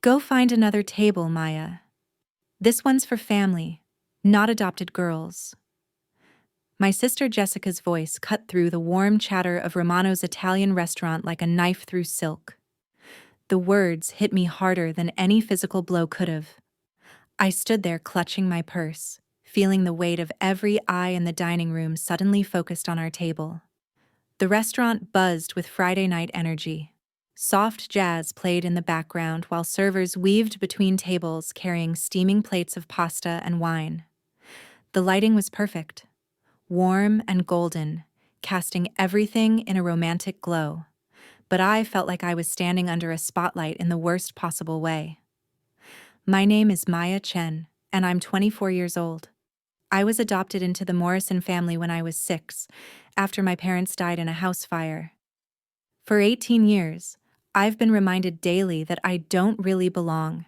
Go find another table, Maya. This one's for family, not adopted girls. My sister Jessica's voice cut through the warm chatter of Romano's Italian restaurant like a knife through silk. The words hit me harder than any physical blow could have. I stood there clutching my purse, feeling the weight of every eye in the dining room suddenly focused on our table. The restaurant buzzed with Friday night energy. Soft jazz played in the background while servers weaved between tables carrying steaming plates of pasta and wine. The lighting was perfect, warm and golden, casting everything in a romantic glow. But I felt like I was standing under a spotlight in the worst possible way. My name is Maya Chen, and I'm 24 years old. I was adopted into the Morrison family when I was 6, after my parents died in a house fire. For 18 years, I've been reminded daily that I don't really belong,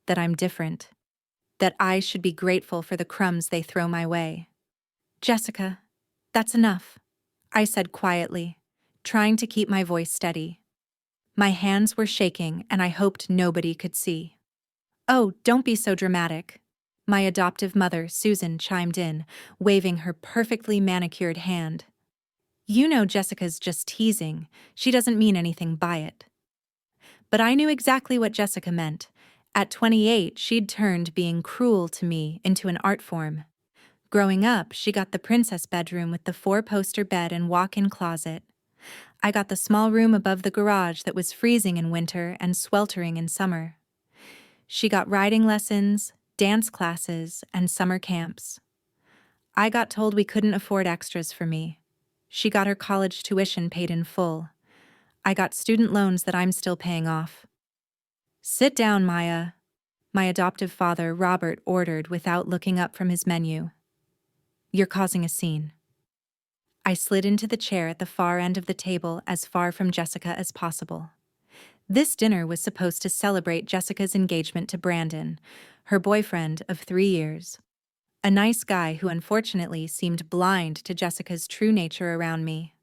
that I'm different, that I should be grateful for the crumbs they throw my way. Jessica, that's enough, I said quietly, trying to keep my voice steady. My hands were shaking and I hoped nobody could see. Oh, don't be so dramatic. My adoptive mother, Susan, chimed in, waving her perfectly manicured hand. You know Jessica's just teasing. She doesn't mean anything by it. But I knew exactly what Jessica meant. At 28, she'd turned being cruel to me into an art form. Growing up, she got the princess bedroom with the 4-poster bed and walk-in closet. I got the small room above the garage that was freezing in winter and sweltering in summer. She got riding lessons, dance classes, and summer camps. I got told we couldn't afford extras for me. She got her college tuition paid in full. I got student loans that I'm still paying off. Sit down, Maya, my adoptive father, Robert, ordered without looking up from his menu. You're causing a scene. I slid into the chair at the far end of the table, as far from Jessica as possible. This dinner was supposed to celebrate Jessica's engagement to Brandon, her boyfriend of 3 years. A nice guy who unfortunately seemed blind to Jessica's true nature around me.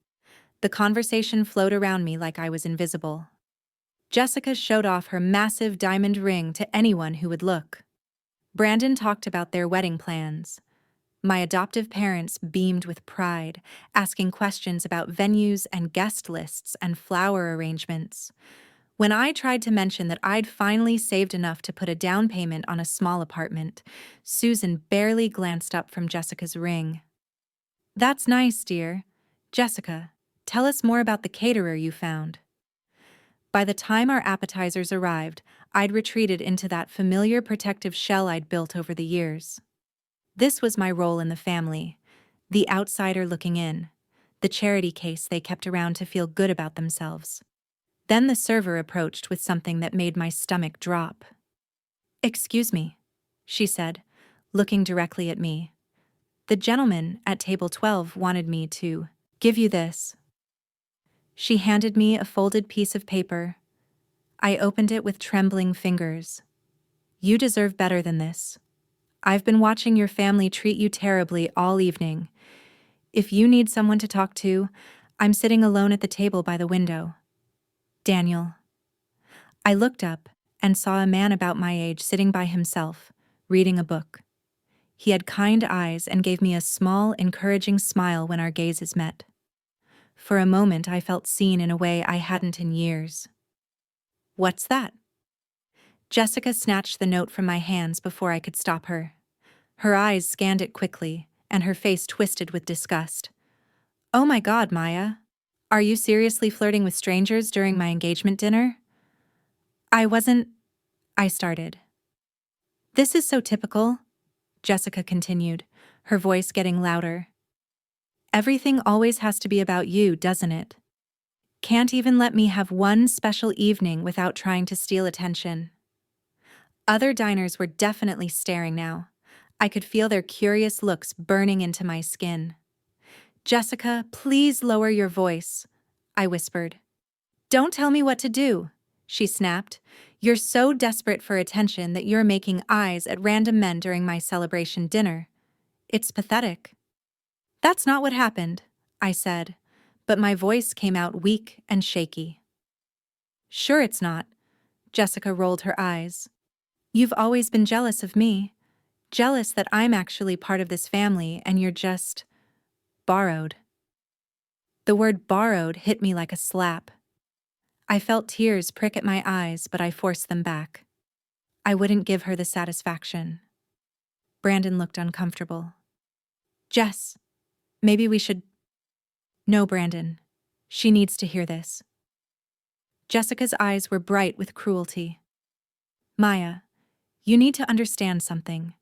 The conversation flowed around me like I was invisible. Jessica showed off her massive diamond ring to anyone who would look. Brandon talked about their wedding plans. My adoptive parents beamed with pride, asking questions about venues and guest lists and flower arrangements. When I tried to mention that I'd finally saved enough to put a down payment on a small apartment, Susan barely glanced up from Jessica's ring. That's nice, dear. Jessica, tell us more about the caterer you found. By the time our appetizers arrived, I'd retreated into that familiar protective shell I'd built over the years. This was my role in the family, the outsider looking in, the charity case they kept around to feel good about themselves. Then the server approached with something that made my stomach drop. Excuse me, she said, looking directly at me. The gentleman at table 12 wanted me to give you this. She handed me a folded piece of paper. I opened it with trembling fingers. You deserve better than this. I've been watching your family treat you terribly all evening. If you need someone to talk to, I'm sitting alone at the table by the window. Daniel. I looked up and saw a man about my age sitting by himself, reading a book. He had kind eyes and gave me a small, encouraging smile when our gazes met. For a moment, I felt seen in a way I hadn't in years. What's that? Jessica snatched the note from my hands before I could stop her. Her eyes scanned it quickly, and her face twisted with disgust. Oh my God, Maya. Are you seriously flirting with strangers during my engagement dinner? I started. This is so typical, Jessica continued, her voice getting louder. Everything always has to be about you, doesn't it? Can't even let me have one special evening without trying to steal attention. Other diners were definitely staring now. I could feel their curious looks burning into my skin. Jessica, please lower your voice, I whispered. Don't tell me what to do, she snapped. You're so desperate for attention that you're making eyes at random men during my celebration dinner. It's pathetic. That's not what happened, I said, but my voice came out weak and shaky. Sure it's not. Jessica rolled her eyes. You've always been jealous of me. Jealous that I'm actually part of this family and you're just borrowed. The word borrowed hit me like a slap. I felt tears prick at my eyes, but I forced them back. I wouldn't give her the satisfaction. Brandon looked uncomfortable. Jess, maybe we should. No, Brandon. She needs to hear this. Jessica's eyes were bright with cruelty. Maya, you need to understand something.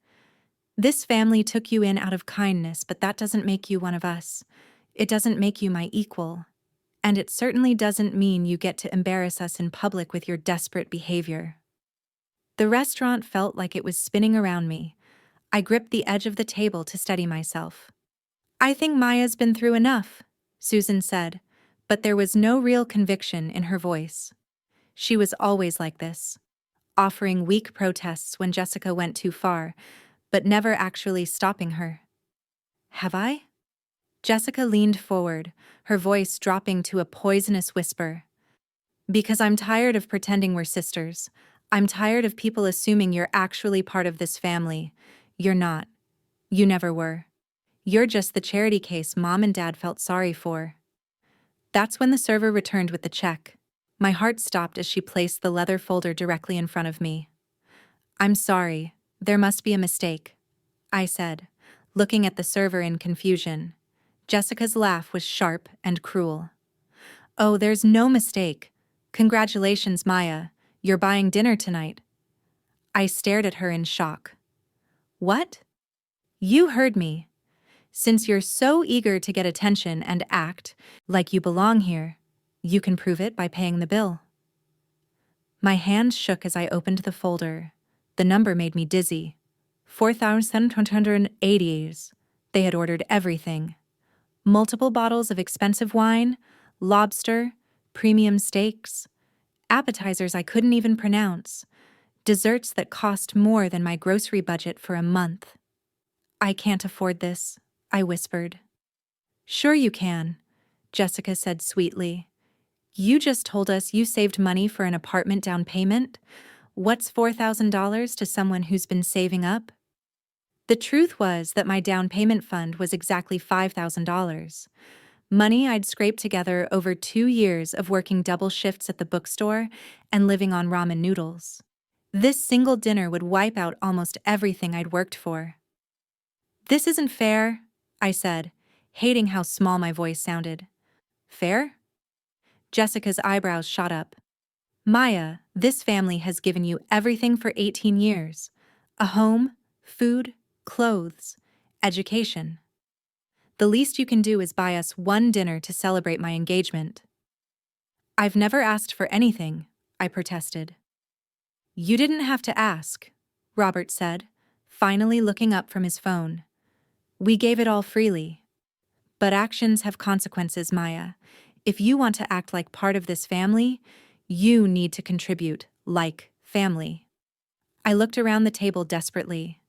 This family took you in out of kindness, but that doesn't make you one of us. It doesn't make you my equal. And it certainly doesn't mean you get to embarrass us in public with your desperate behavior. The restaurant felt like it was spinning around me. I gripped the edge of the table to steady myself. I think Maya's been through enough, Susan said, but there was no real conviction in her voice. She was always like this, offering weak protests when Jessica went too far, but never actually stopping her. Have I? Jessica leaned forward, her voice dropping to a poisonous whisper. Because I'm tired of pretending we're sisters. I'm tired of people assuming you're actually part of this family. You're not. You never were. You're just the charity case Mom and Dad felt sorry for. That's when the server returned with the check. My heart stopped as she placed the leather folder directly in front of me. I'm sorry, there must be a mistake, I said, looking at the server in confusion. Jessica's laugh was sharp and cruel. Oh, there's no mistake. Congratulations, Maya. You're buying dinner tonight. I stared at her in shock. What? You heard me. Since you're so eager to get attention and act like you belong here, you can prove it by paying the bill. My hands shook as I opened the folder. The number made me dizzy. 4,780. They had ordered everything. Multiple bottles of expensive wine, lobster, premium steaks, appetizers I couldn't even pronounce, desserts that cost more than my grocery budget for a month. I can't afford this, I whispered. Sure you can, Jessica said sweetly. You just told us you saved money for an apartment down payment. What's $4,000 to someone who's been saving up? The truth was that my down payment fund was exactly $5,000. Money I'd scraped together over 2 years of working double shifts at the bookstore and living on ramen noodles. This single dinner would wipe out almost everything I'd worked for. This isn't fair, I said, hating how small my voice sounded. Fair? Jessica's eyebrows shot up. Maya, this family has given you everything for 18 years. A home, food, clothes, education. The least you can do is buy us one dinner to celebrate my engagement. I've never asked for anything, I protested. You didn't have to ask, Robert said, finally looking up from his phone. We gave it all freely. But actions have consequences, Maya. If you want to act like part of this family, you need to contribute like family. I looked around the table desperately.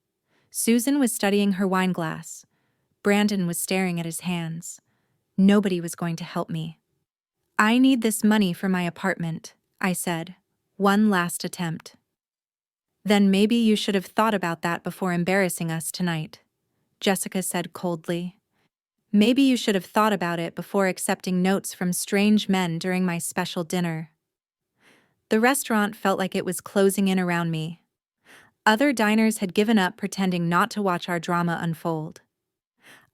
Susan was studying her wine glass. Brandon was staring at his hands. Nobody was going to help me. I need this money for my apartment, I said. One last attempt. Then maybe you should have thought about that before embarrassing us tonight, Jessica said coldly. Maybe you should have thought about it before accepting notes from strange men during my special dinner. The restaurant felt like it was closing in around me. Other diners had given up pretending not to watch our drama unfold.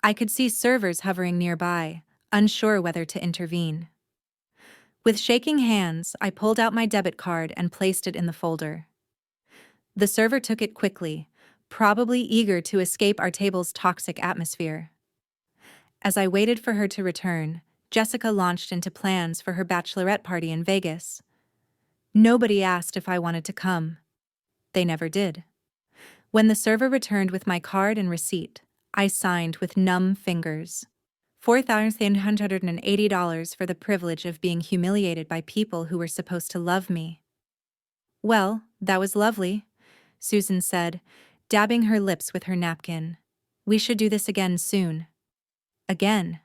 I could see servers hovering nearby, unsure whether to intervene. With shaking hands, I pulled out my debit card and placed it in the folder. The server took it quickly, probably eager to escape our table's toxic atmosphere. As I waited for her to return, Jessica launched into plans for her bachelorette party in Vegas. Nobody asked if I wanted to come. They never did. When the server returned with my card and receipt, I signed with numb fingers. $4,880 for the privilege of being humiliated by people who were supposed to love me. Well, that was lovely, Susan said, dabbing her lips with her napkin. We should do this again soon. Again.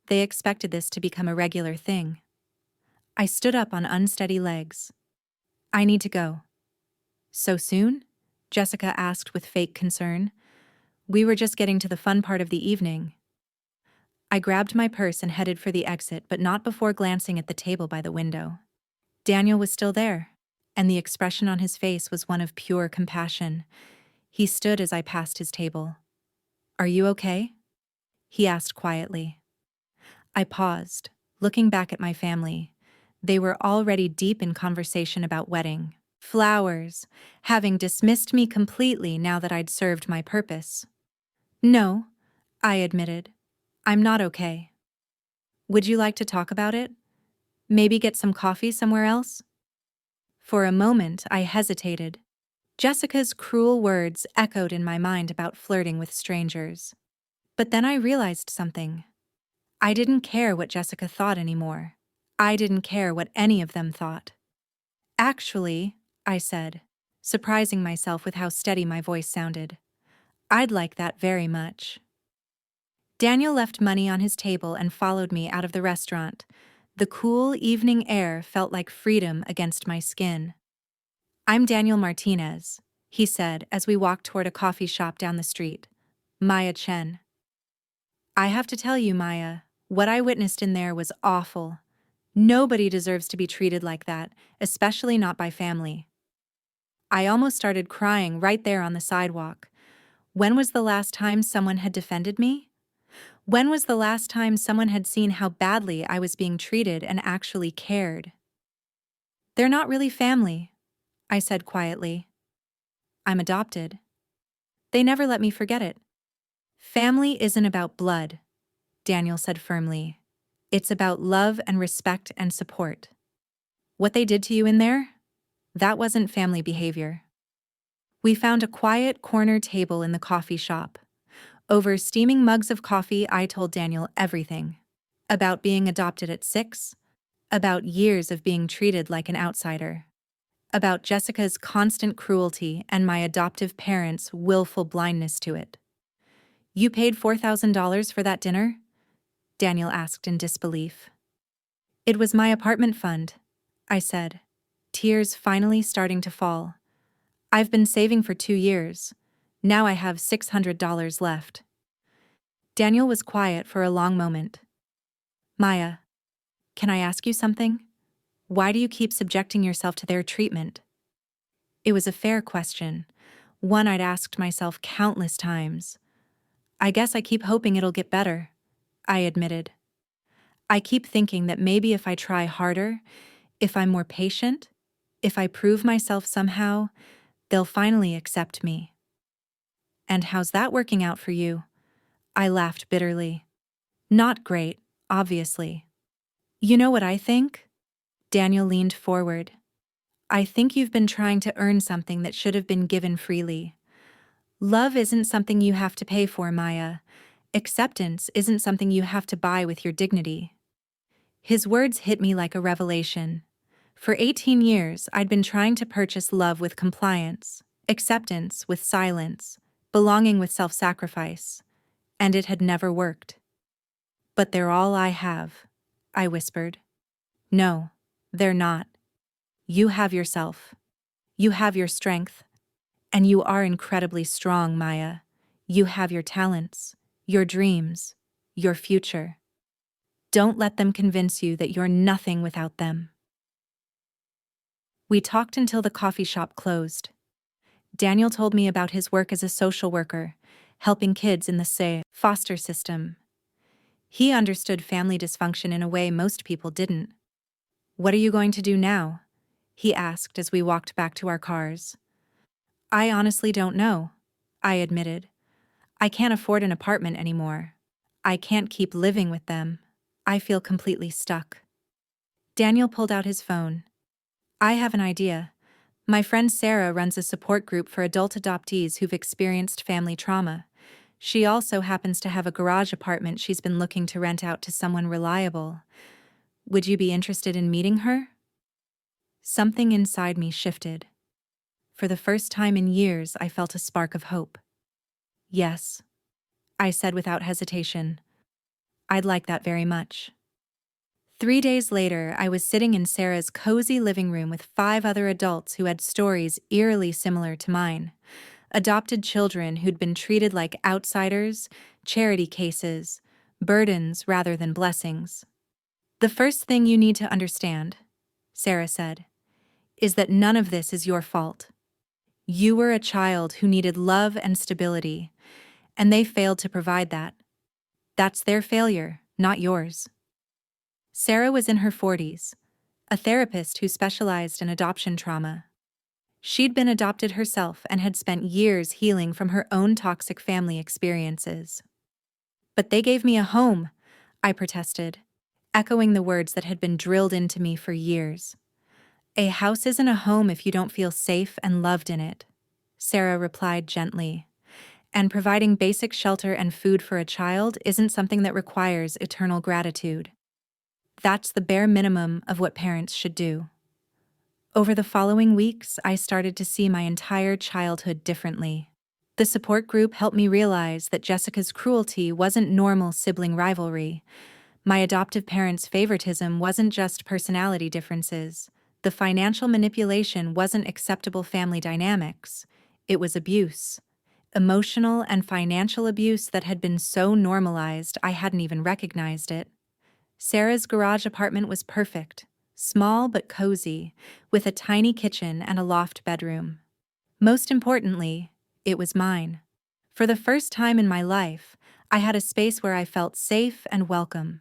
They expected this to become a regular thing. I stood up on unsteady legs. I need to go. So soon? Jessica asked with fake concern. We were just getting to the fun part of the evening. I grabbed my purse and headed for the exit, but not before glancing at the table by the window. Daniel was still there, and the expression on his face was one of pure compassion. He stood as I passed his table. Are you okay? He asked quietly. I paused, looking back at my family. They were already deep in conversation about wedding, flowers, having dismissed me completely now that I'd served my purpose. No, I admitted. I'm not okay. Would you like to talk about it? Maybe get some coffee somewhere else? For a moment, I hesitated. Jessica's cruel words echoed in my mind about flirting with strangers. But then I realized something. I didn't care what Jessica thought anymore. I didn't care what any of them thought. Actually, I said, surprising myself with how steady my voice sounded, I'd like that very much. Daniel left money on his table and followed me out of the restaurant. The cool evening air felt like freedom against my skin. I'm Daniel Martinez, he said as we walked toward a coffee shop down the street. Maya Chen. I have to tell you, Maya, what I witnessed in there was awful. Nobody deserves to be treated like that, especially not by family. I almost started crying right there on the sidewalk. When was the last time someone had defended me? When was the last time someone had seen how badly I was being treated and actually cared? They're not really family, I said quietly. I'm adopted. They never let me forget it. Family isn't about blood, Daniel said firmly. It's about love and respect and support. What they did to you in there? That wasn't family behavior. We found a quiet corner table in the coffee shop. Over steaming mugs of coffee, I told Daniel everything. About being adopted at 6, about years of being treated like an outsider, about Jessica's constant cruelty and my adoptive parents' willful blindness to it. You paid $4,000 for that dinner? Daniel asked in disbelief. It was my apartment fund, I said, tears finally starting to fall. I've been saving for 2 years. Now I have $600 left. Daniel was quiet for a long moment. Maya, can I ask you something? Why do you keep subjecting yourself to their treatment? It was a fair question, one I'd asked myself countless times. I guess I keep hoping it'll get better, I admitted. I keep thinking that maybe if I try harder, if I'm more patient, if I prove myself somehow, they'll finally accept me. And how's that working out for you? I laughed bitterly. Not great, obviously. You know what I think? Daniel leaned forward. I think you've been trying to earn something that should have been given freely. Love isn't something you have to pay for, Maya. Acceptance isn't something you have to buy with your dignity. His words hit me like a revelation. For 18 years, I'd been trying to purchase love with compliance, acceptance with silence, belonging with self-sacrifice, and it had never worked. But they're all I have, I whispered. No, they're not. You have yourself. You have your strength. And you are incredibly strong, Maya. You have your talents, your dreams, your future. Don't let them convince you that you're nothing without them. We talked until the coffee shop closed. Daniel told me about his work as a social worker, helping kids in the foster system. He understood family dysfunction in a way most people didn't. What are you going to do now? He asked as we walked back to our cars. I honestly don't know, I admitted. I can't afford an apartment anymore. I can't keep living with them. I feel completely stuck. Daniel pulled out his phone. I have an idea. My friend Sarah runs a support group for adult adoptees who've experienced family trauma. She also happens to have a garage apartment she's been looking to rent out to someone reliable. Would you be interested in meeting her? Something inside me shifted. For the first time in years, I felt a spark of hope. Yes, I said without hesitation. I'd like that very much. 3 days later, I was sitting in Sarah's cozy living room with 5 other adults who had stories eerily similar to mine. Adopted children who'd been treated like outsiders, charity cases, burdens rather than blessings. "The first thing you need to understand," Sarah said, "is that none of this is your fault. You were a child who needed love and stability, and they failed to provide that. That's their failure, not yours." Sarah was in her 40s, a therapist who specialized in adoption trauma. She'd been adopted herself and had spent years healing from her own toxic family experiences. "But they gave me a home," I protested, echoing the words that had been drilled into me for years. "A house isn't a home if you don't feel safe and loved in it," Sarah replied gently. "And providing basic shelter and food for a child isn't something that requires eternal gratitude. That's the bare minimum of what parents should do." Over the following weeks, I started to see my entire childhood differently. The support group helped me realize that Jessica's cruelty wasn't normal sibling rivalry. My adoptive parents' favoritism wasn't just personality differences. The financial manipulation wasn't acceptable family dynamics. It was abuse. Emotional and financial abuse that had been so normalized I hadn't even recognized it. Sarah's garage apartment was perfect, small but cozy, with a tiny kitchen and a loft bedroom. Most importantly, it was mine. For the first time in my life, I had a space where I felt safe and welcome.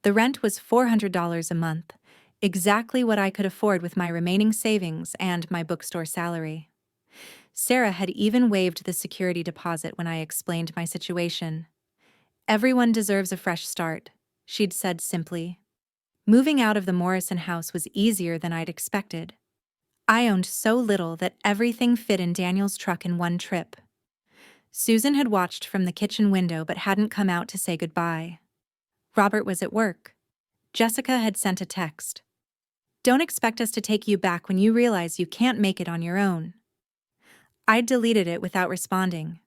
The rent was $400 a month, exactly what I could afford with my remaining savings and my bookstore salary. Sarah had even waived the security deposit when I explained my situation. "Everyone deserves a fresh start," she'd said simply. Moving out of the Morrison house was easier than I'd expected. I owned so little that everything fit in Daniel's truck in one trip. Susan had watched from the kitchen window but hadn't come out to say goodbye. Robert was at work. Jessica had sent a text. "Don't expect us to take you back when you realize you can't make it on your own." I'd deleted it without responding.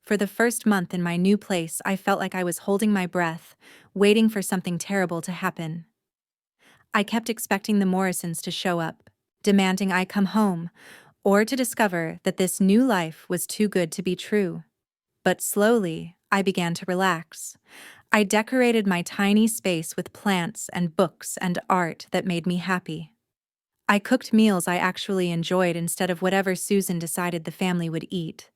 For the first month in my new place, I felt like I was holding my breath, waiting for something terrible to happen. I kept expecting the Morrisons to show up, demanding I come home, or to discover that this new life was too good to be true. But slowly, I began to relax. I decorated my tiny space with plants and books and art that made me happy. I cooked meals I actually enjoyed instead of whatever Susan decided the family would eat.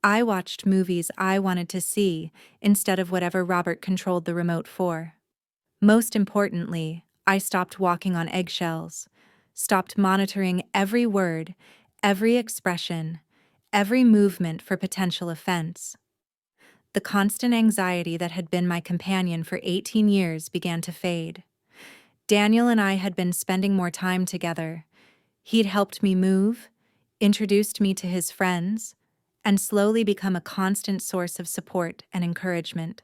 I watched movies I wanted to see instead of whatever Robert controlled the remote for. Most importantly, I stopped walking on eggshells, stopped monitoring every word, every expression, every movement for potential offense. The constant anxiety that had been my companion for 18 years began to fade. Daniel and I had been spending more time together. He'd helped me move, introduced me to his friends, and slowly become a constant source of support and encouragement.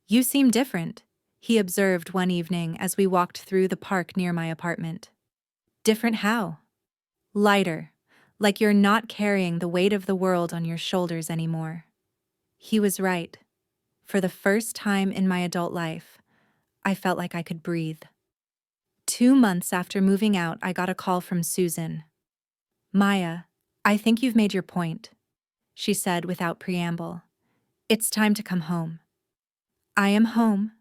"You seem different," he observed one evening as we walked through the park near my apartment. "Different how?" "Lighter, like you're not carrying the weight of the world on your shoulders anymore." He was right. For the first time in my adult life, I felt like I could breathe. 2 months after moving out, I got a call from Susan. "Maya, I think you've made your point," she said without preamble. "It's time to come home." "I am home,"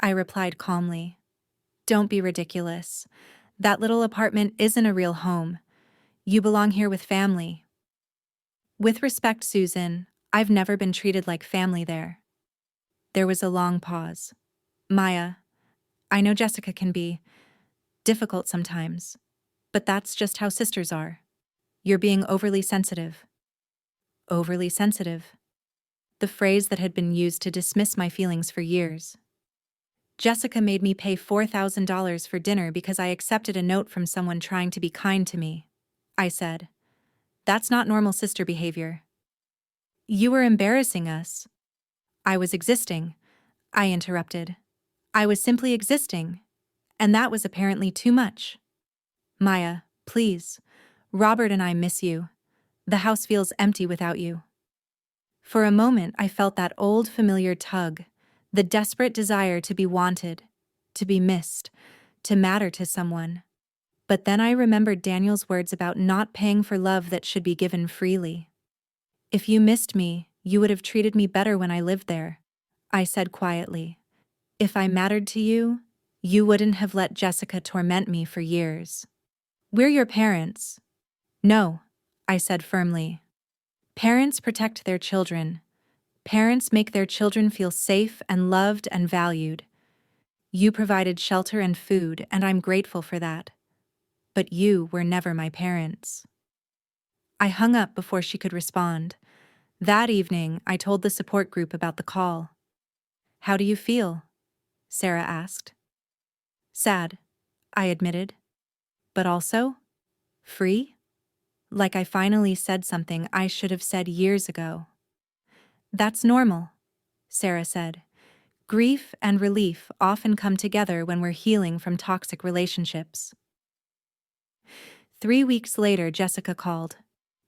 I replied calmly. "Don't be ridiculous. That little apartment isn't a real home. You belong here with family." "With respect, Susan, I've never been treated like family there." There was a long pause. "Maya, I know Jessica can be difficult sometimes, but that's just how sisters are. You're being overly sensitive." Overly sensitive. The phrase that had been used to dismiss my feelings for years. "Jessica made me pay $4,000 for dinner because I accepted a note from someone trying to be kind to me," I said. "That's not normal sister behavior." "You were embarrassing us." "I was existing," I interrupted. "I was simply existing. And that was apparently too much." "Maya, please. Robert and I miss you. The house feels empty without you." For a moment, I felt that old familiar tug, the desperate desire to be wanted, to be missed, to matter to someone. But then I remembered Daniel's words about not paying for love that should be given freely. If you missed me, you would have treated me better when I lived there, I said quietly. If I mattered to you, you wouldn't have let Jessica torment me for years. We're your parents. No, I said firmly. Parents protect their children. Parents make their children feel safe and loved and valued. You provided shelter and food, and I'm grateful for that. But you were never my parents. I hung up before she could respond. That evening, I told the support group about the call. How do you feel? Sarah asked. Sad, I admitted. But also free? Like I finally said something I should have said years ago. That's normal, Sarah said. Grief and relief often come together when we're healing from toxic relationships. 3 weeks later, Jessica called.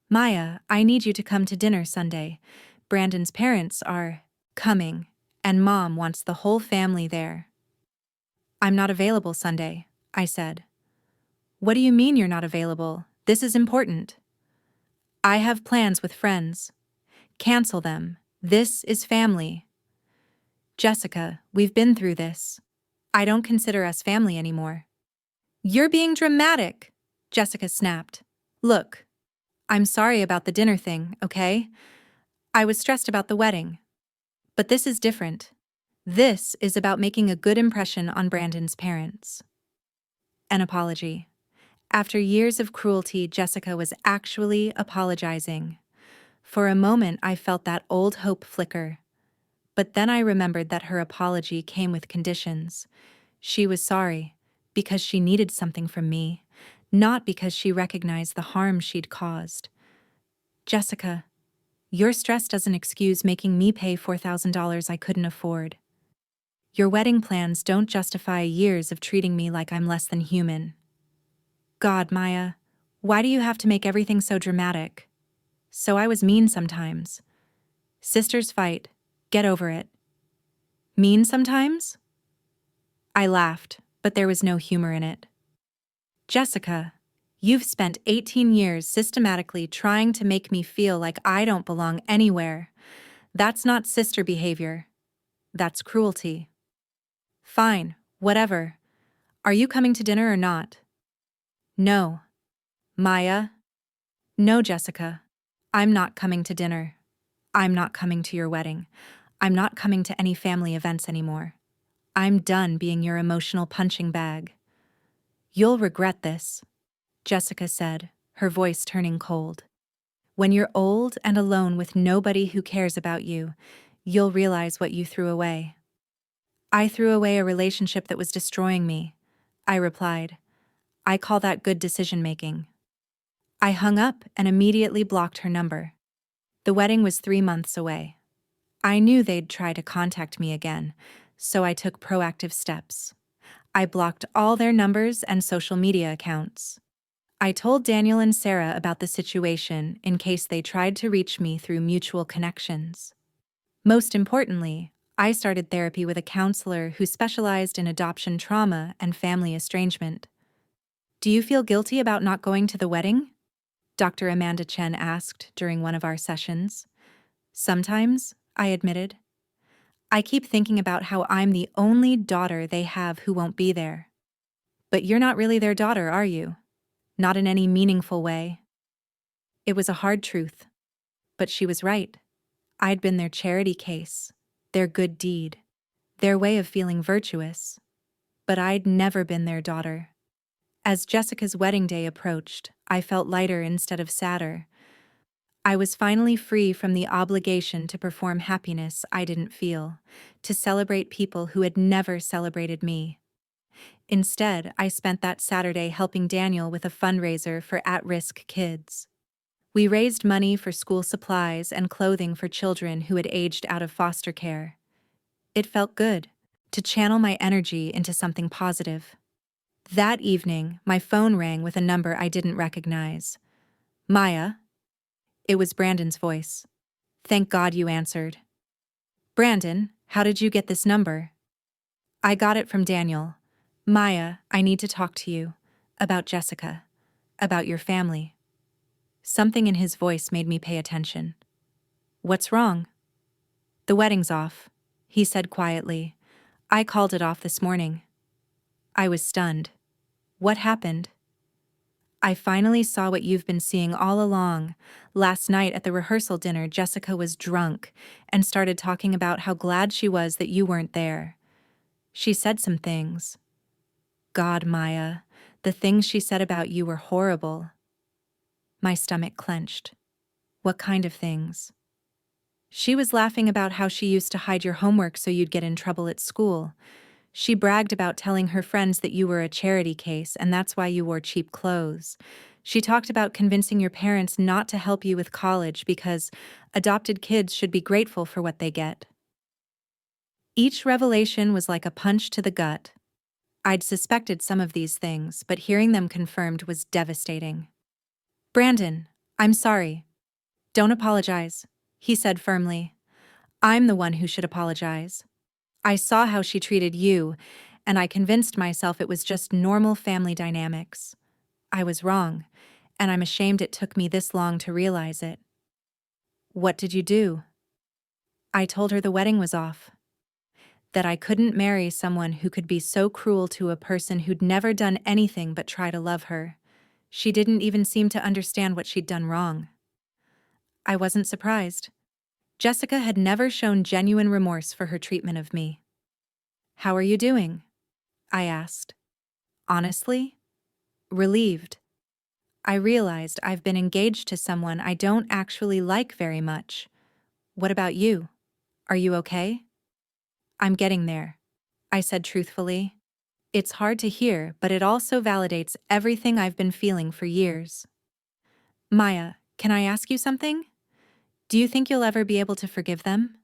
Maya, I need you to come to dinner Sunday. Brandon's parents are coming, and Mom wants the whole family there. I'm not available Sunday, I said. What do you mean you're not available? This is important. I have plans with friends. Cancel them. This is family. Jessica, we've been through this. I don't consider us family anymore. You're being dramatic, Jessica snapped. Look, I'm sorry about the dinner thing, okay? I was stressed about the wedding. But this is different. This is about making a good impression on Brandon's parents. An apology. After years of cruelty, Jessica was actually apologizing. For a moment, I felt that old hope flicker. But then I remembered that her apology came with conditions. She was sorry because she needed something from me, not because she recognized the harm she'd caused. Jessica, your stress doesn't excuse making me pay $4,000 I couldn't afford. Your wedding plans don't justify years of treating me like I'm less than human. God, Maya, why do you have to make everything so dramatic? So I was mean sometimes. Sisters fight. Get over it. Mean sometimes? I laughed, but there was no humor in it. Jessica, you've spent 18 years systematically trying to make me feel like I don't belong anywhere. That's not sister behavior. That's cruelty. Fine, whatever. Are you coming to dinner or not? No. Maya? No, Jessica. I'm not coming to dinner. I'm not coming to your wedding. I'm not coming to any family events anymore. I'm done being your emotional punching bag. You'll regret this, Jessica said, her voice turning cold. When you're old and alone with nobody who cares about you, you'll realize what you threw away. I threw away a relationship that was destroying me, I replied. I call that good decision-making. I hung up and immediately blocked her number. The wedding was 3 months away. I knew they'd try to contact me again, so I took proactive steps. I blocked all their numbers and social media accounts. I told Daniel and Sarah about the situation in case they tried to reach me through mutual connections. Most importantly, I started therapy with a counselor who specialized in adoption trauma and family estrangement. Do you feel guilty about not going to the wedding? Dr. Amanda Chen asked during one of our sessions. Sometimes, I admitted. I keep thinking about how I'm the only daughter they have who won't be there. But you're not really their daughter, are you? Not in any meaningful way. It was a hard truth. But she was right. I'd been their charity case, their good deed, their way of feeling virtuous. But I'd never been their daughter. As Jessica's wedding day approached, I felt lighter instead of sadder. I was finally free from the obligation to perform happiness I didn't feel, to celebrate people who had never celebrated me. Instead, I spent that Saturday helping Daniel with a fundraiser for at-risk kids. We raised money for school supplies and clothing for children who had aged out of foster care. It felt good to channel my energy into something positive. That evening, my phone rang with a number I didn't recognize. Maya? It was Brandon's voice. Thank God you answered. Brandon, how did you get this number? I got it from Daniel. Maya, I need to talk to you. About Jessica. About your family. Something in his voice made me pay attention. What's wrong? The wedding's off, he said quietly. I called it off this morning. I was stunned. What happened? I finally saw what you've been seeing all along. Last night at the rehearsal dinner, Jessica was drunk and started talking about how glad she was that you weren't there. She said some things. God, Maya, the things she said about you were horrible. My stomach clenched. What kind of things? She was laughing about how she used to hide your homework so you'd get in trouble at school. She bragged about telling her friends that you were a charity case and that's why you wore cheap clothes. She talked about convincing your parents not to help you with college because adopted kids should be grateful for what they get. Each revelation was like a punch to the gut. I'd suspected some of these things, but hearing them confirmed was devastating. Brandon, I'm sorry. Don't apologize, he said firmly. I'm the one who should apologize. I saw how she treated you, and I convinced myself it was just normal family dynamics. I was wrong, and I'm ashamed it took me this long to realize it. What did you do? I told her the wedding was off. That I couldn't marry someone who could be so cruel to a person who'd never done anything but try to love her. She didn't even seem to understand what she'd done wrong. I wasn't surprised. Jessica had never shown genuine remorse for her treatment of me. How are you doing? I asked. Honestly? Relieved. I realized I've been engaged to someone I don't actually like very much. What about you? Are you okay? I'm getting there, I said truthfully. It's hard to hear, but it also validates everything I've been feeling for years. Maya, can I ask you something? Do you think you'll ever be able to forgive them?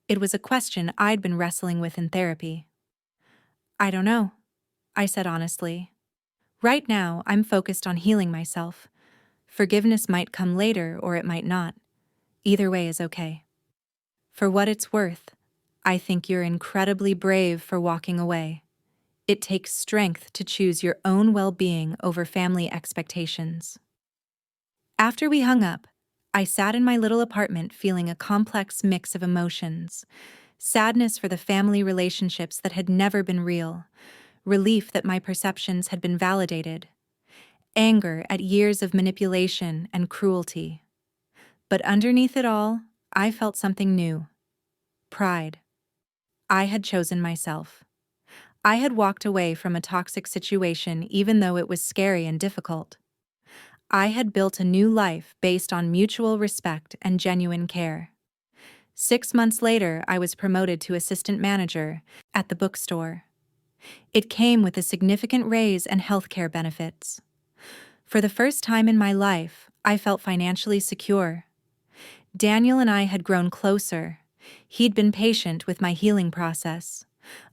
It was a question I'd been wrestling with in therapy. I don't know, I said honestly. Right now, I'm focused on healing myself. Forgiveness might come later or it might not. Either way is okay. For what it's worth, I think you're incredibly brave for walking away. It takes strength to choose your own well-being over family expectations. After we hung up, I sat in my little apartment feeling a complex mix of emotions. Sadness for the family relationships that had never been real, relief that my perceptions had been validated, anger at years of manipulation and cruelty. But underneath it all, I felt something new. Pride. I had chosen myself. I had walked away from a toxic situation even though it was scary and difficult. I had built a new life based on mutual respect and genuine care. 6 months later, I was promoted to assistant manager at the bookstore. It came with a significant raise and healthcare benefits. For the first time in my life, I felt financially secure. Daniel and I had grown closer. He'd been patient with my healing process,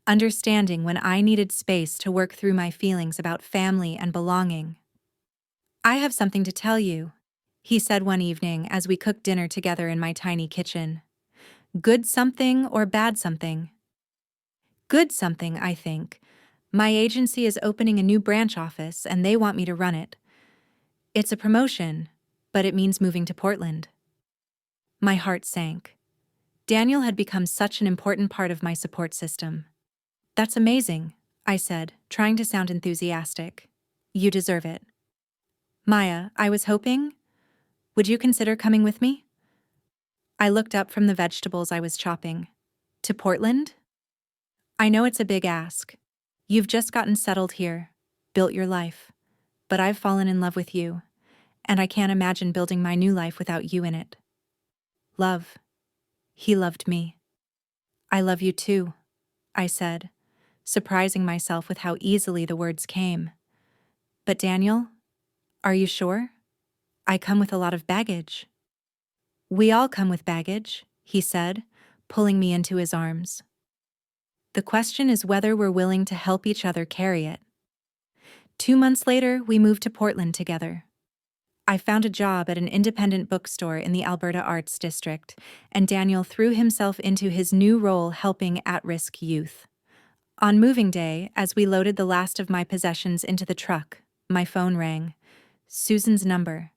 understanding when I needed space to work through my feelings about family and belonging. I have something to tell you, he said one evening as we cooked dinner together in my tiny kitchen. Good something or bad something? Good something, I think. My agency is opening a new branch office and they want me to run it. It's a promotion, but it means moving to Portland. My heart sank. Daniel had become such an important part of my support system. That's amazing, I said, trying to sound enthusiastic. You deserve it. Maya, I was hoping. Would you consider coming with me? I looked up from the vegetables I was chopping. To Portland? I know it's a big ask. You've just gotten settled here, built your life. But I've fallen in love with you, and I can't imagine building my new life without you in it. Love. He loved me. I love you too, I said, surprising myself with how easily the words came. But Daniel, are you sure? I come with a lot of baggage. We all come with baggage, he said, pulling me into his arms. The question is whether we're willing to help each other carry it. 2 months later, we moved to Portland together. I found a job at an independent bookstore in the Alberta Arts District, and Daniel threw himself into his new role helping at-risk youth. On moving day, as we loaded the last of my possessions into the truck, my phone rang. Susan's number.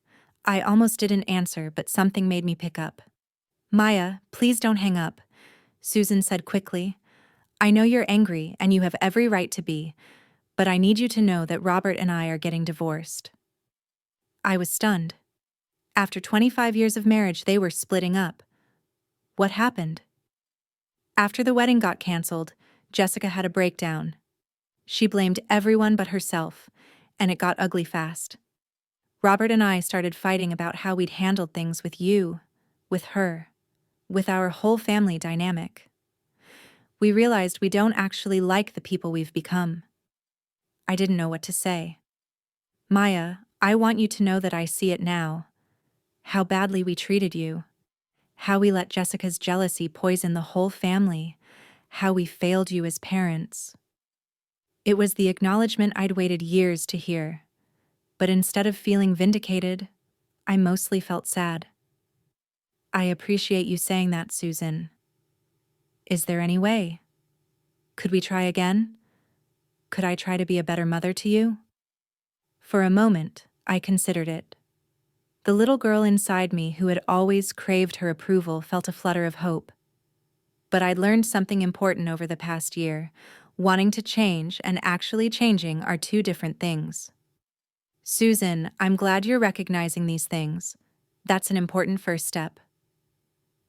I almost didn't answer, but something made me pick up. Maya, please don't hang up, Susan said quickly. I know you're angry and you have every right to be, but I need you to know that Robert and I are getting divorced. I was stunned. After 25 years of marriage, they were splitting up. What happened? After the wedding got canceled, Jessica had a breakdown. She blamed everyone but herself, and it got ugly fast. Robert and I started fighting about how we'd handled things with you, with her, with our whole family dynamic. We realized we don't actually like the people we've become. I didn't know what to say. Maya, I want you to know that I see it now. How badly we treated you. How we let Jessica's jealousy poison the whole family. How we failed you as parents. It was the acknowledgement I'd waited years to hear. But instead of feeling vindicated, I mostly felt sad. I appreciate you saying that, Susan. Is there any way? Could we try again? Could I try to be a better mother to you? For a moment, I considered it. The little girl inside me who had always craved her approval felt a flutter of hope. But I'd learned something important over the past year. Wanting to change and actually changing are two different things. Susan, I'm glad you're recognizing these things. That's an important first step.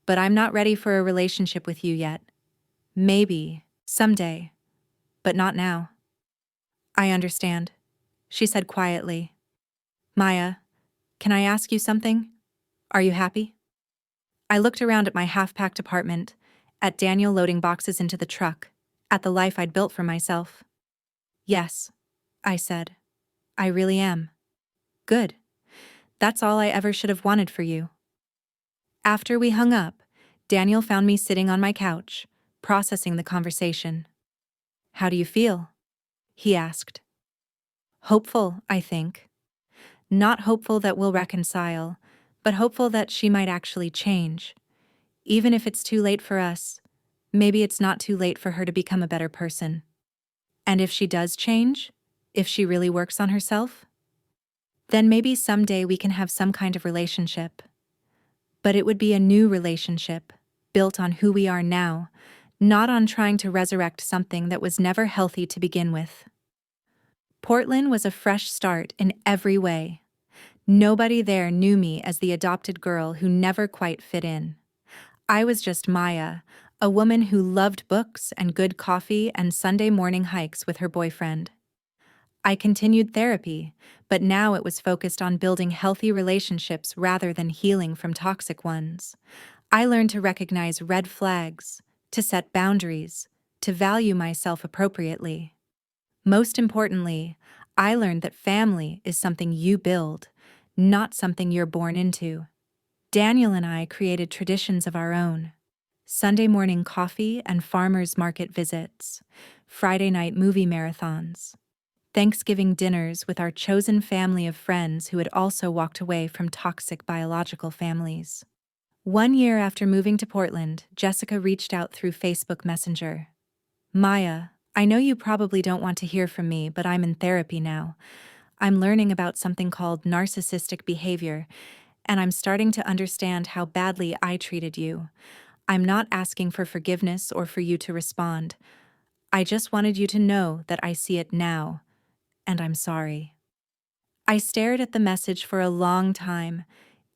But I'm not ready for a relationship with you yet. Maybe, someday. But not now. I understand, she said quietly. Maya, can I ask you something? Are you happy? I looked around at my half-packed apartment, at Daniel loading boxes into the truck, at the life I'd built for myself. Yes, I said. I really am. Good. That's all I ever should have wanted for you. After we hung up, Daniel found me sitting on my couch, processing the conversation. How do you feel? He asked. Hopeful, I think. Not hopeful that we'll reconcile, but hopeful that she might actually change. Even if it's too late for us, maybe it's not too late for her to become a better person. And if she does change, if she really works on herself, then maybe someday we can have some kind of relationship. But it would be a new relationship, built on who we are now, not on trying to resurrect something that was never healthy to begin with. Portland was a fresh start in every way. Nobody there knew me as the adopted girl who never quite fit in. I was just Maya, a woman who loved books and good coffee and Sunday morning hikes with her boyfriend. I continued therapy, but now it was focused on building healthy relationships rather than healing from toxic ones. I learned to recognize red flags, to set boundaries, to value myself appropriately. Most importantly, I learned that family is something you build, not something you're born into. Daniel and I created traditions of our own. Sunday morning coffee and farmers market visits, Friday night movie marathons, Thanksgiving dinners with our chosen family of friends who had also walked away from toxic biological families. 1 year after moving to Portland, Jessica reached out through Facebook Messenger. Maya, I know you probably don't want to hear from me, but I'm in therapy now. I'm learning about something called narcissistic behavior, and I'm starting to understand how badly I treated you. I'm not asking for forgiveness or for you to respond. I just wanted you to know that I see it now, and I'm sorry. I stared at the message for a long time.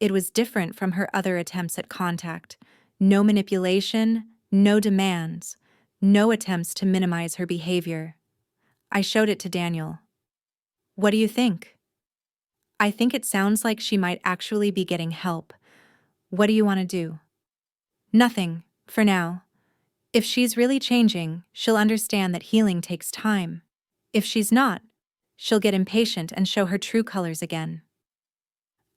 It was different from her other attempts at contact. No manipulation, no demands, no attempts to minimize her behavior. I showed it to Daniel. What do you think? I think it sounds like she might actually be getting help. What do you want to do? Nothing, for now. If she's really changing, she'll understand that healing takes time. If she's not, she'll get impatient and show her true colors again.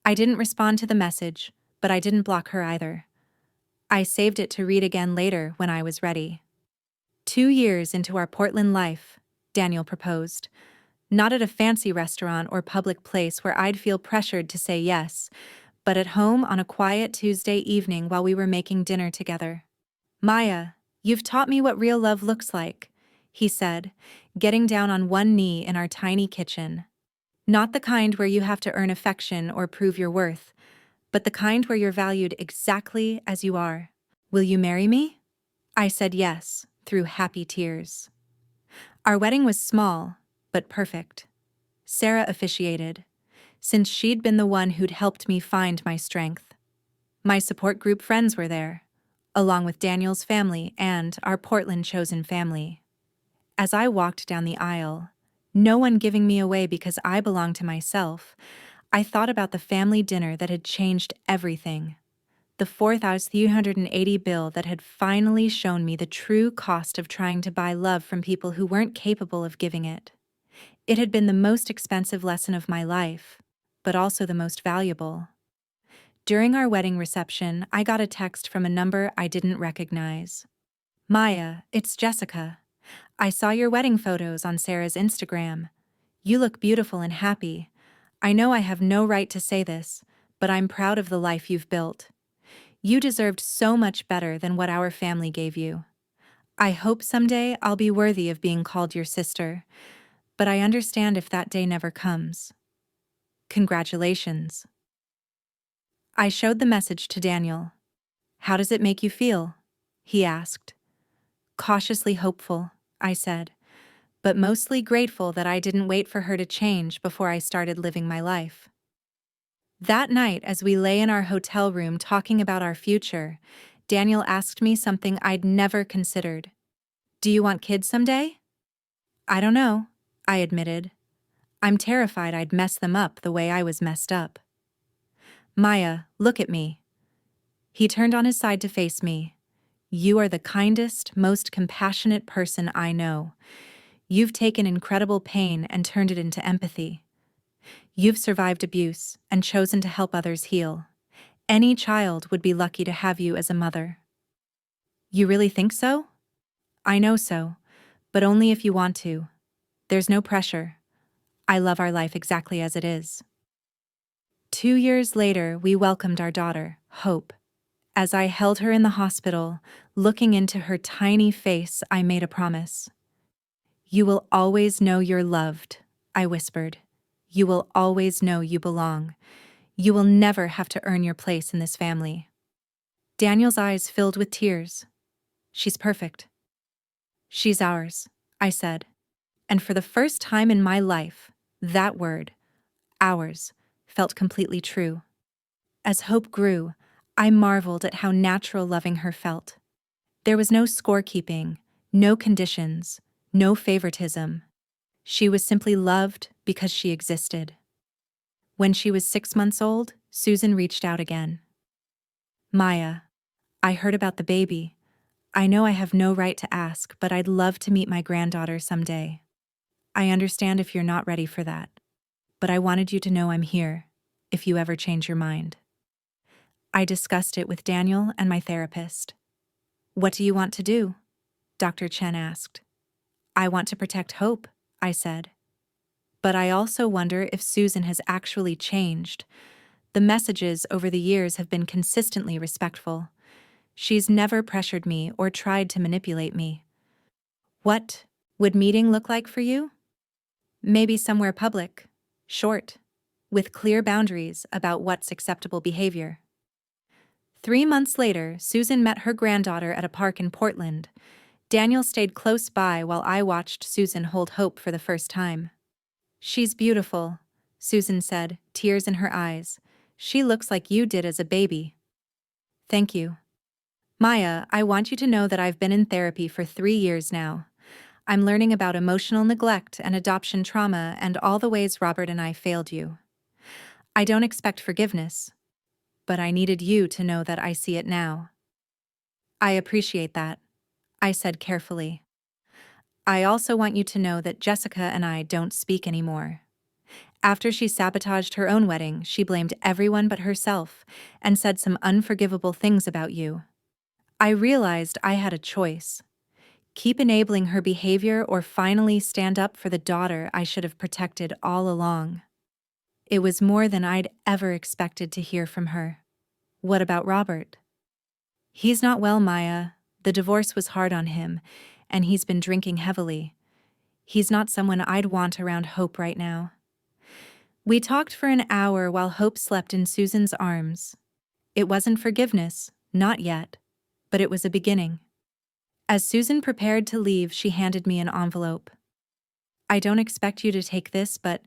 I didn't respond to the message, but I didn't block her either. I saved it to read again later when I was ready. 2 years into our Portland life, Daniel proposed. Not at a fancy restaurant or public place where I'd feel pressured to say yes, but at home on a quiet Tuesday evening while we were making dinner together. Maya, you've taught me what real love looks like, he said, getting down on one knee in our tiny kitchen. Not the kind where you have to earn affection or prove your worth, but the kind where you're valued exactly as you are. Will you marry me? I said yes, through happy tears. Our wedding was small, but perfect. Sarah officiated, since she'd been the one who'd helped me find my strength. My support group friends were there, along with Daniel's family and our Portland chosen family. As I walked down the aisle, no one giving me away because I belonged to myself, I thought about the family dinner that had changed everything. The 4,380 bill that had finally shown me the true cost of trying to buy love from people who weren't capable of giving it. It had been the most expensive lesson of my life, but also the most valuable. During our wedding reception, I got a text from a number I didn't recognize. Maya, it's Jessica. I saw your wedding photos on Sarah's Instagram. You look beautiful and happy. I know I have no right to say this, but I'm proud of the life you've built. You deserved so much better than what our family gave you. I hope someday I'll be worthy of being called your sister, but I understand if that day never comes. Congratulations. I showed the message to Daniel. How does it make you feel? He asked. Cautiously hopeful, I said, but mostly grateful that I didn't wait for her to change before I started living my life. That night, as we lay in our hotel room talking about our future, Daniel asked me something I'd never considered. Do you want kids someday? I don't know, I admitted. I'm terrified I'd mess them up the way I was messed up. Maya, look at me. He turned on his side to face me. You are the kindest, most compassionate person I know. You've taken incredible pain and turned it into empathy. You've survived abuse and chosen to help others heal. Any child would be lucky to have you as a mother. You really think so? I know so, but only if you want to. There's no pressure. I love our life exactly as it is. 2 years later, we welcomed our daughter, Hope. As I held her in the hospital, looking into her tiny face, I made a promise. You will always know you're loved, I whispered. You will always know you belong. You will never have to earn your place in this family. Daniel's eyes filled with tears. She's perfect. She's ours, I said. And for the first time in my life, that word, ours, felt completely true. As Hope grew, I marveled at how natural loving her felt. There was no scorekeeping, no conditions, no favoritism. She was simply loved because she existed. When she was 6 months old, Susan reached out again. Maya, I heard about the baby. I know I have no right to ask, but I'd love to meet my granddaughter someday. I understand if you're not ready for that, but I wanted you to know I'm here, if you ever change your mind. I discussed it with Daniel and my therapist. What do you want to do? Dr. Chen asked. I want to protect Hope, I said. But I also wonder if Susan has actually changed. The messages over the years have been consistently respectful. She's never pressured me or tried to manipulate me. What would meeting look like for you? Maybe somewhere public, short, with clear boundaries about what's acceptable behavior. 3 months later, Susan met her granddaughter at a park in Portland. Daniel stayed close by while I watched Susan hold Hope for the first time. She's beautiful, Susan said, tears in her eyes. She looks like you did as a baby. Thank you. Maya, I want you to know that I've been in therapy for 3 years now. I'm learning about emotional neglect and adoption trauma and all the ways Robert and I failed you. I don't expect forgiveness, but I needed you to know that I see it now. I appreciate that, I said carefully. I also want you to know that Jessica and I don't speak anymore. After she sabotaged her own wedding, she blamed everyone but herself and said some unforgivable things about you. I realized I had a choice. Keep enabling her behavior or finally stand up for the daughter I should have protected all along. It was more than I'd ever expected to hear from her. What about Robert? He's not well, Maya. The divorce was hard on him, and he's been drinking heavily. He's not someone I'd want around Hope right now. We talked for an hour while Hope slept in Susan's arms. It wasn't forgiveness, not yet, but it was a beginning. As Susan prepared to leave, she handed me an envelope. I don't expect you to take this, but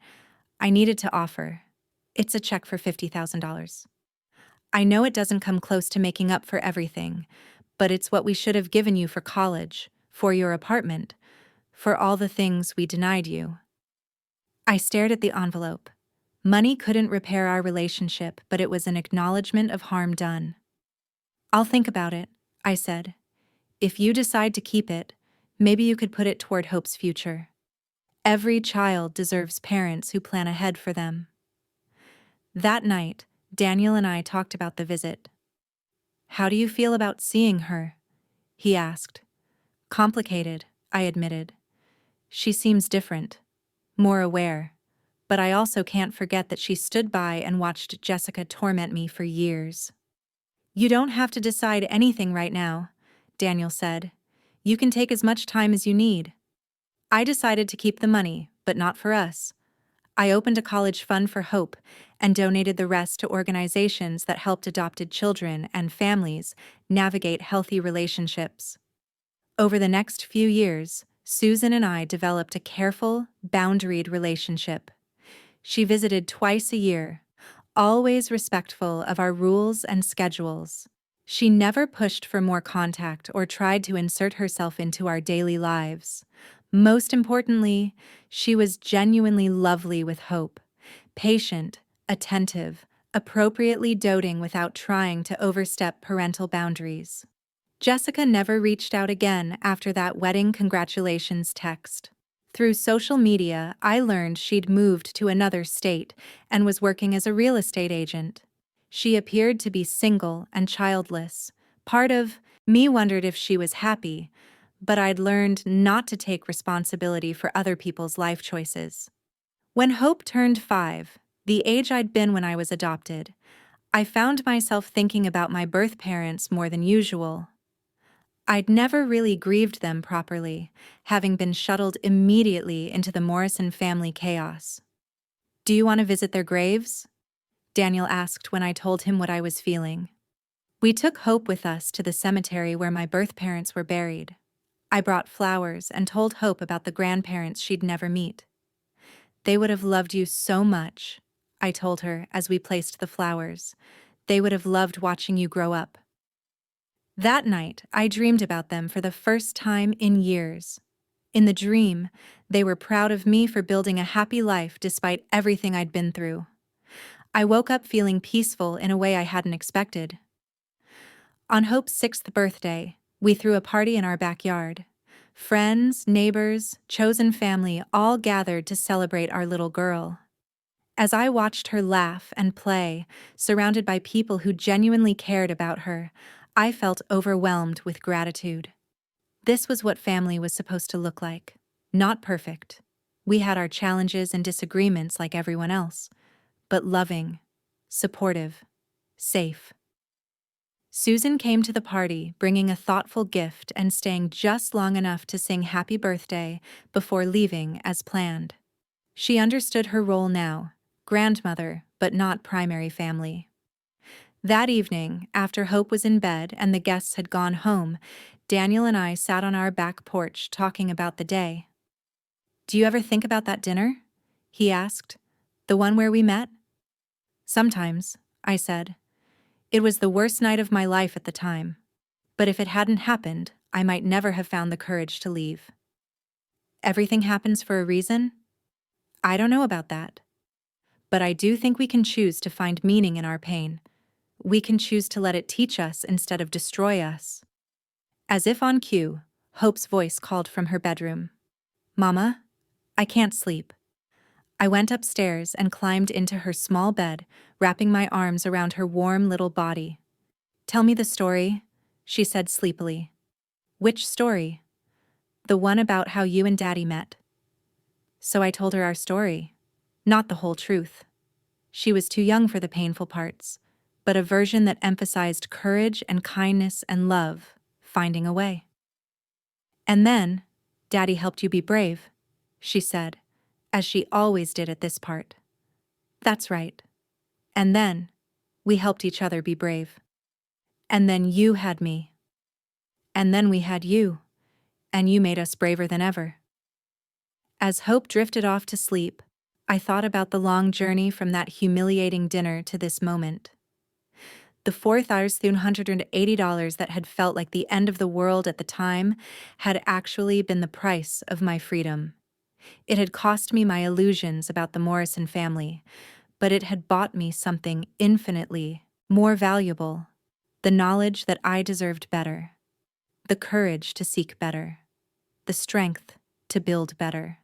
I needed to offer. It's a check for $50,000. I know it doesn't come close to making up for everything, but it's what we should have given you for college, for your apartment, for all the things we denied you. I stared at the envelope. Money couldn't repair our relationship, but it was an acknowledgement of harm done. I'll think about it, I said. If you decide to keep it, maybe you could put it toward Hope's future. Every child deserves parents who plan ahead for them. That night, Daniel and I talked about the visit. How do you feel about seeing her? He asked. Complicated, I admitted. She seems different, more aware, but I also can't forget that she stood by and watched Jessica torment me for years. You don't have to decide anything right now, Daniel said. You can take as much time as you need. I decided to keep the money, but not for us. I opened a college fund for Hope and donated the rest to organizations that helped adopted children and families navigate healthy relationships. Over the next few years, Susan and I developed a careful, boundaried relationship. She visited twice a year, always respectful of our rules and schedules. She never pushed for more contact or tried to insert herself into our daily lives. Most importantly, she was genuinely lovely with Hope, patient, attentive, appropriately doting without trying to overstep parental boundaries. Jessica never reached out again after that wedding congratulations text. Through social media, I learned she'd moved to another state and was working as a real estate agent. She appeared to be single and childless. Part of me wondered if she was happy, but I'd learned not to take responsibility for other people's life choices. When Hope turned 5, the age I'd been when I was adopted, I found myself thinking about my birth parents more than usual. I'd never really grieved them properly, having been shuttled immediately into the Morrison family chaos. Do you want to visit their graves? Daniel asked when I told him what I was feeling. We took Hope with us to the cemetery where my birth parents were buried. I brought flowers and told Hope about the grandparents she'd never meet. They would have loved you so much, I told her as we placed the flowers. They would have loved watching you grow up. That night, I dreamed about them for the first time in years. In the dream, they were proud of me for building a happy life despite everything I'd been through. I woke up feeling peaceful in a way I hadn't expected. On Hope's 6th birthday, we threw a party in our backyard. Friends, neighbors, chosen family all gathered to celebrate our little girl. As I watched her laugh and play, surrounded by people who genuinely cared about her, I felt overwhelmed with gratitude. This was what family was supposed to look like. Not perfect. We had our challenges and disagreements like everyone else, but loving, supportive, safe. Susan came to the party, bringing a thoughtful gift and staying just long enough to sing happy birthday before leaving as planned. She understood her role now, grandmother, but not primary family. That evening, after Hope was in bed and the guests had gone home, Daniel and I sat on our back porch talking about the day. Do you ever think about that dinner? He asked. The one where we met? Sometimes, I said. It was the worst night of my life at the time. But if it hadn't happened, I might never have found the courage to leave. Everything happens for a reason? I don't know about that. But I do think we can choose to find meaning in our pain. We can choose to let it teach us instead of destroy us. As if on cue, Hope's voice called from her bedroom. Mama, I can't sleep. I went upstairs and climbed into her small bed, wrapping my arms around her warm little body. Tell me the story, she said sleepily. Which story? The one about how you and Daddy met. So I told her our story, not the whole truth. She was too young for the painful parts, but a version that emphasized courage and kindness and love, finding a way. And then, Daddy helped you be brave, she said, as she always did at this part. That's right. And then, we helped each other be brave. And then you had me. And then we had you. And you made us braver than ever. As Hope drifted off to sleep, I thought about the long journey from that humiliating dinner to this moment. The $4,380 that had felt like the end of the world at the time had actually been the price of my freedom. It had cost me my illusions about the Morrison family, but it had bought me something infinitely more valuable: the knowledge that I deserved better, the courage to seek better, the strength to build better.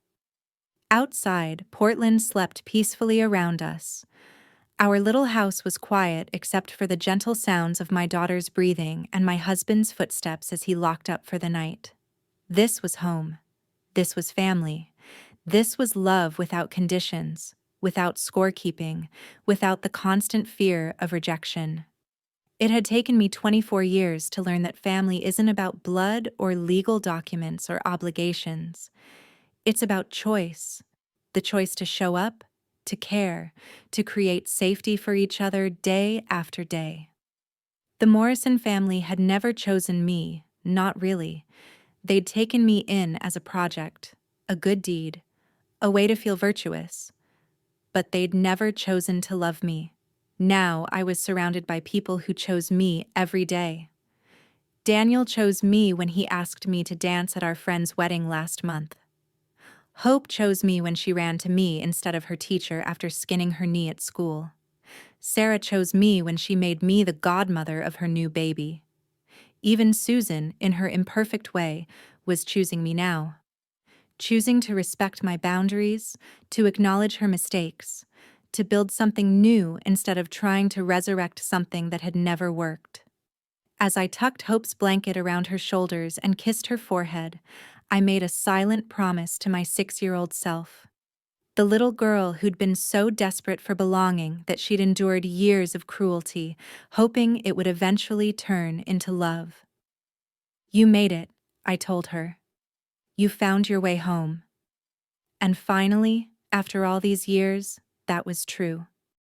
Outside, Portland slept peacefully around us. Our little house was quiet except for the gentle sounds of my daughter's breathing and my husband's footsteps as he locked up for the night. This was home. This was family. This was love without conditions, without scorekeeping, without the constant fear of rejection. It had taken me 24 years to learn that family isn't about blood or legal documents or obligations. It's about choice. The choice to show up, to care, to create safety for each other day after day. The Morrison family had never chosen me, not really. They'd taken me in as a project, a good deed, a way to feel virtuous. But they'd never chosen to love me. Now I was surrounded by people who chose me every day. Daniel chose me when he asked me to dance at our friend's wedding last month. Hope chose me when she ran to me instead of her teacher after skinning her knee at school. Sarah chose me when she made me the godmother of her new baby. Even Susan, in her imperfect way, was choosing me now. Choosing to respect my boundaries, to acknowledge her mistakes, to build something new instead of trying to resurrect something that had never worked. As I tucked Hope's blanket around her shoulders and kissed her forehead, I made a silent promise to my 6-year-old self. The little girl who'd been so desperate for belonging that she'd endured years of cruelty, hoping it would eventually turn into love. You made it, I told her. You found your way home. And finally, after all these years, that was true.